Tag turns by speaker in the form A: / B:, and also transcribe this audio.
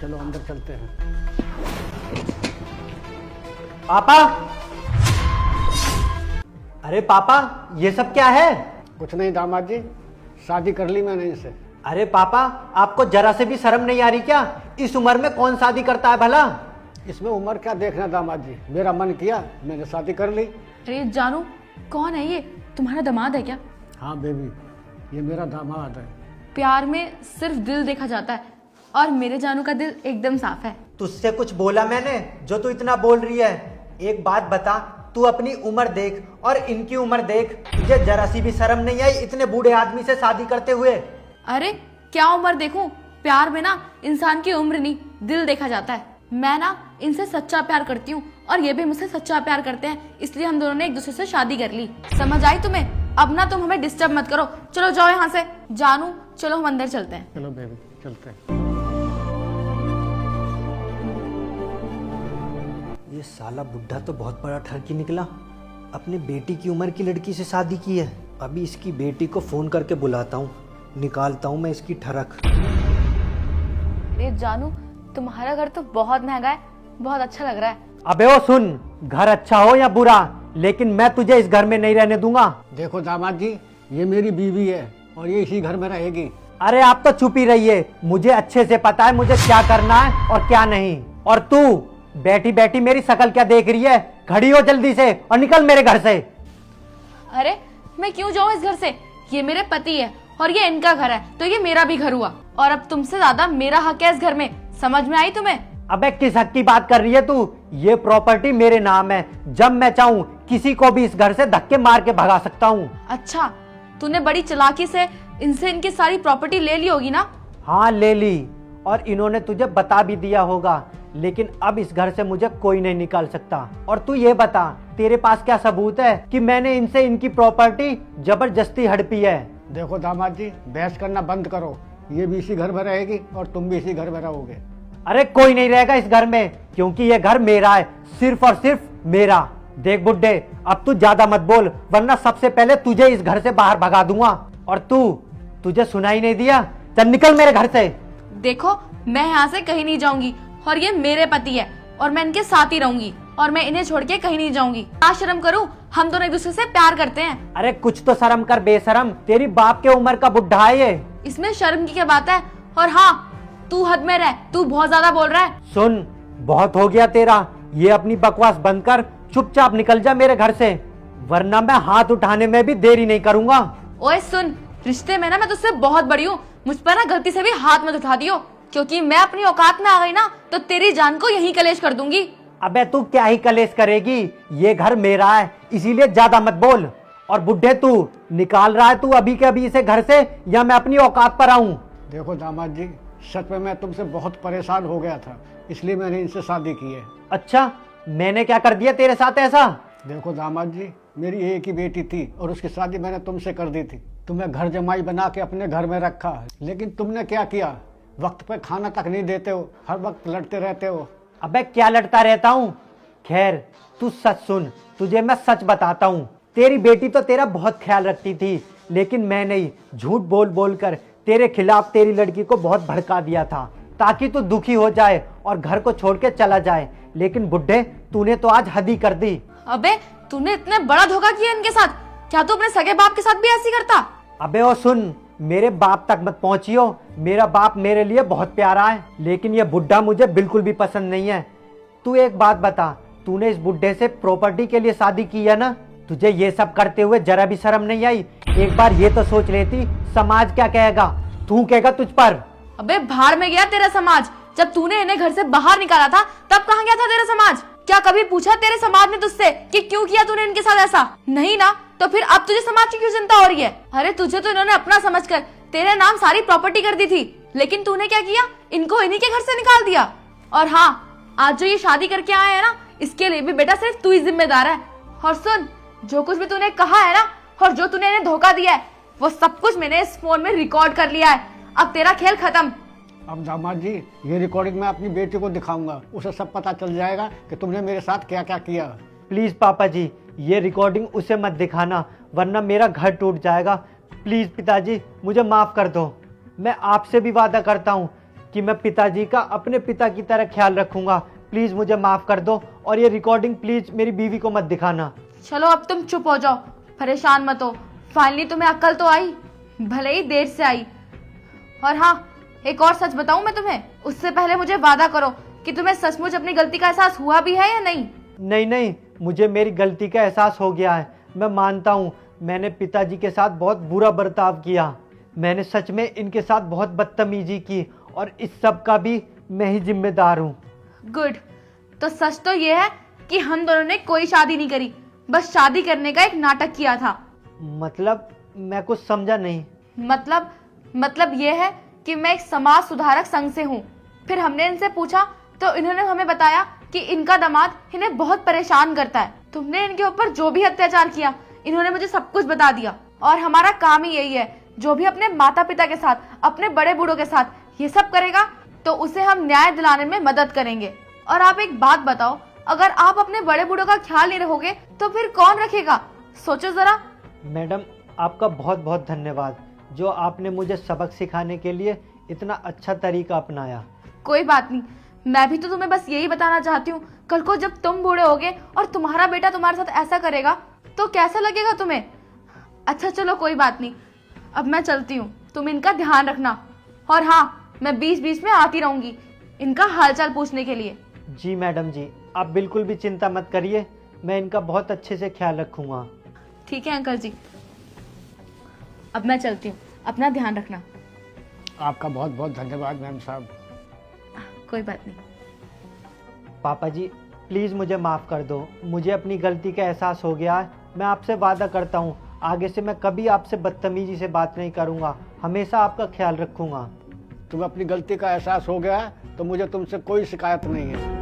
A: चलो अंदर चलते हैं।
B: पापा, अरे पापा ये सब क्या है?
A: कुछ नहीं दामाद जी, शादी कर ली मैंने इनसे।
B: अरे पापा, आपको जरा से भी शर्म नहीं आ रही क्या? इस उम्र में कौन शादी करता है भला?
A: इसमें उम्र क्या देखना दामाद जी, मेरा मन किया मैंने शादी कर ली।
C: अरे जानू, कौन है ये? तुम्हारा दामाद है क्या?
A: हाँ बेबी, ये मेरा दामाद है।
C: प्यार में सिर्फ दिल देखा जाता है और मेरे जानू का दिल एकदम साफ है।
B: तुझसे कुछ बोला मैंने जो तू इतना बोल रही है? एक बात बता, तू अपनी उम्र देख और इनकी उम्र देख, तुझे जरा सी भी शर्म नहीं आई इतने बूढ़े आदमी से शादी करते हुए?
C: अरे क्या उम्र देखूं? प्यार में ना इंसान की उम्र नहीं, दिल देखा जाता है। मैं ना इनसे सच्चा प्यार करती हूँ और ये भी मुझसे सच्चा प्यार करते हैं, इसलिए हम दोनों ने एक दूसरे से शादी कर ली। समझ आई तुम्हें? अब ना तुम हमें डिस्टर्ब मत करो, चलो जाओ यहाँ से। जानू चलो हम अंदर चलते हैं।
A: चलो बेबी चलते हैं।
B: ये साला बुढ़ा तो बहुत बड़ा ठरकी निकला, अपनी बेटी की उम्र की लड़की से शादी की है। अभी इसकी बेटी को फोन करके बुलाता हूँ, निकालता हूँ मैं इसकी ठरक।
C: अरे जानू, तुम्हारा घर तो बहुत महंगा है, बहुत अच्छा लग रहा है।
B: अबे ओ सुन, घर अच्छा हो या बुरा, लेकिन मैं तुझे इस घर में नहीं रहने दूंगा।
A: देखो दामाद जी, ये मेरी बीवी है और ये इसी घर में रहेगी।
B: अरे आप तो चुप ही रहिए, मुझे अच्छे से पता है मुझे क्या करना है और क्या नहीं। और तू बैठी बैठी मेरी शकल क्या देख रही है? खड़ी हो जल्दी से और निकल मेरे घर से।
C: अरे मैं क्यों जाऊँ इस घर से? ये मेरे पति है और ये इनका घर है, तो ये मेरा भी घर हुआ और अब तुमसे ज्यादा मेरा हक है इस घर में। समझ में आई तुम्हें?
B: अबे किस हक की बात कर रही है तू? ये प्रॉपर्टी मेरे नाम है, जब मैं चाहूँ किसी को भी इस घर से धक्के मार के भगा सकता हूँ।
C: अच्छा, तूने बड़ी चालाकी से इनसे इनकी सारी प्रॉपर्टी ले ली होगी ना?
B: हाँ ले ली, और इन्होंने तुझे बता भी दिया होगा, लेकिन अब इस घर से मुझे कोई नहीं निकाल सकता। और तू ये बता, तेरे पास क्या सबूत है कि मैंने इनसे इनकी प्रॉपर्टी जबरदस्ती हड़पी है?
A: देखो दामाद जी, बहस करना बंद करो। ये भी इसी घर में रहेगी और तुम भी इसी घर में रहोगे।
B: अरे कोई नहीं रहेगा इस घर में, क्योंकि ये घर मेरा है, सिर्फ और सिर्फ मेरा। देख बुड्ढे, अब तू ज्यादा मत बोल, वरना सबसे पहले तुझे इस घर से बाहर भगा दूंगा। और तुझे सुनाई नहीं दिया? चल निकल मेरे घर से।
C: देखो, मैं यहाँ से कहीं नहीं जाऊंगी और ये मेरे पति है और मैं इनके साथ ही रहूंगी और मैं इन्हें छोड़ के कहीं नहीं जाऊंगी। क्या शर्म करूँ? हम दोनों एक दूसरे से प्यार करते हैं।
B: अरे कुछ तो शर्म कर बेशरम, तेरी बाप के उम्र का बुढ़ा है ये।
C: इसमें शर्म की क्या बात है? और हाँ, तू हद में रह, तू बहुत ज्यादा बोल रहा है।
B: सुन, बहुत हो गया तेरा, ये अपनी बकवास बंद कर, चुपचाप निकल जा मेरे घर से, वरना मैं हाथ उठाने में भी देरी नहीं करूंगा।
C: ओए सुन, रिश्ते में ना मैं तुझसे बहुत बड़ी हूँ, मुझ पर ना गलती से भी हाथ मत उठा दियो, क्योंकि मैं अपनी औकात में आ गई ना तो तेरी जान को यहीं कलेश कर दूंगी।
B: अबे तू क्या ही कलेश करेगी, ये घर मेरा है, इसीलिए ज्यादा मत बोल। और बुढ़े तू निकाल रहा है तू अभी के अभी इसे घर से, या मैं अपनी औकात पर आऊं?
A: देखो दामाद जी, सच में मैं तुमसे बहुत परेशान हो गया था, इसलिए मैंने इनसे शादी की है।
B: अच्छा, मैंने क्या कर दिया तेरे साथ ऐसा?
A: देखो दामाद जी, मेरी एक ही बेटी थी और उसकी शादी मैंने तुमसे कर दी थी। तुम्हें घर जमाई बना के अपने घर में रखा है, लेकिन तुमने क्या किया? वक्त पे खाना तक नहीं देते हो, हर वक्त लड़ते रहते हो।
B: अबे क्या लड़ता रहता हूँ? खैर तू सच सुन, तुझे मैं सच बताता हूँ, तेरी बेटी तो तेरा बहुत ख्याल रखती थी, लेकिन मैं नहीं, झूठ बोल बोल कर तेरे खिलाफ तेरी लड़की को बहुत भड़का दिया था, ताकि तू दुखी हो जाए और घर को छोड़ के चला जाए। लेकिन बुड्ढे, तूने तो आज हद ही कर दी।
C: अबे तूने इतने बड़ा धोखा किया इनके साथ, क्या तू अपने सगे बाप के साथ भी ऐसी करता?
B: अबे ओ सुन, मेरे बाप तक मत पहुंचियो, मेरा बाप मेरे लिए बहुत प्यारा है, लेकिन ये बुड्ढा मुझे बिल्कुल भी पसंद नहीं है। तू एक बात बता, तूने इस बुड्ढे से प्रॉपर्टी के लिए शादी की है ना? तुझे ये सब करते हुए जरा भी शर्म नहीं आई? एक बार ये तो सोच लेती, समाज क्या कहेगा, तू कहेगा तुझ पर।
C: अबे भाड़ में गया तेरा समाज, जब तूने इन्हें घर से बाहर निकाला था तब कहाँ गया था तेरा समाज? क्या कभी पूछा तेरे समाज ने तुझसे कि क्यों किया तूने इनके साथ ऐसा? नहीं ना, तो फिर अब तुझे समाज की क्यों चिंता हो रही है? अरे तुझे तो इन्होंने अपना समझकर तेरे नाम सारी प्रॉपर्टी कर दी थी, लेकिन तूने क्या किया? इनको इन्हीं के घर से निकाल दिया। और हाँ, आज जो ये शादी करके आए हैं ना, इसके लिए भी बेटा सिर्फ तू ही जिम्मेदार है। और सुन, जो कुछ भी तूने कहा है ना और जो तूने इन्हें धोखा दिया है, वो सब कुछ मैंने इस फोन में रिकॉर्ड कर लिया है। अब तेरा खेल खत्म।
A: अब दामाद जी, ये रिकॉर्डिंग मैं अपनी बेटी को दिखाऊंगा, उसे सब पता चल जाएगा कि तुमने मेरे साथ क्या क्या किया।
B: प्लीज पापा जी, ये रिकॉर्डिंग उसे मत दिखाना, वरना मेरा घर टूट जाएगा। प्लीज पिताजी, मुझे माफ कर दो। मैं आपसे भी वादा करता हूँ कि मैं पिताजी का अपने पिता की तरह ख्याल रखूंगा। प्लीज मुझे माफ कर दो और ये रिकॉर्डिंग प्लीज मेरी बीवी को मत दिखाना।
C: चलो अब तुम चुप हो जाओ, परेशान मत हो। फाइनली तुम्हें अक्ल तो आई, भले ही देर से आई। और हाँ, एक और सच बताऊं मैं तुम्हें, उससे पहले मुझे वादा करो कि तुम्हें सचमुच अपनी गलती का एहसास हुआ भी है या नहीं।
B: नहीं नहीं, मुझे मेरी गलती का एहसास हो गया है। मैं मानता हूँ मैंने पिताजी के साथ बहुत बुरा बर्ताव किया। मैंने सच में इनके साथ बहुत बदतमीजी की और इस सब का भी मैं ही जिम्मेदार हूँ।
C: गुड। तो सच तो ये है कि हम दोनों ने कोई शादी नहीं करी, बस शादी करने का एक नाटक किया था।
B: मतलब मैं कुछ समझा नहीं।
C: मतलब ये है कि मैं एक समाज सुधारक संघ से हूँ। फिर हमने इनसे पूछा तो इन्होंने हमें बताया कि इनका दामाद इन्हें बहुत परेशान करता है। तुमने इनके ऊपर जो भी अत्याचार किया, इन्होंने मुझे सब कुछ बता दिया। और हमारा काम ही यही है, जो भी अपने माता पिता के साथ, अपने बड़े बूढ़ों के साथ ये सब करेगा तो उसे हम न्याय दिलाने में मदद करेंगे। और आप एक बात बताओ, अगर आप अपने बड़े बूढ़ों का ख्याल नहीं रखोगे तो फिर कौन रखेगा? सोचो जरा।
B: मैडम, आपका बहुत बहुत धन्यवाद जो आपने मुझे सबक सिखाने के लिए इतना अच्छा तरीका अपनाया।
C: कोई बात नहीं, मैं भी तो तुम्हें बस यही बताना चाहती हूँ, कल को जब तुम बूढ़े होगे और तुम्हारा बेटा तुम्हारे साथ ऐसा करेगा तो कैसा लगेगा तुम्हें? अच्छा चलो कोई बात नहीं, अब मैं चलती हूँ, तुम इनका ध्यान रखना। और हाँ, मैं बीच बीच में आती रहूंगी इनका हालचाल पूछने के लिए।
B: जी मैडम जी, आप बिल्कुल भी चिंता मत करिए, मैं इनका बहुत अच्छे से ख्याल रखूंगा।
C: ठीक है अंकल जी, अब मैं चलती हूँ, अपना ध्यान रखना।
A: आपका बहुत बहुत धन्यवाद मैम साहब।
C: कोई बात नहीं।
B: पापा जी, प्लीज़ मुझे माफ़ कर दो, मुझे अपनी गलती का एहसास हो गया है। मैं आपसे वादा करता हूँ आगे से मैं कभी आपसे बदतमीजी से बात नहीं करूँगा, हमेशा आपका ख्याल रखूँगा।
A: तुम्हें अपनी गलती का एहसास हो गया है तो मुझे तुमसे कोई शिकायत नहीं है।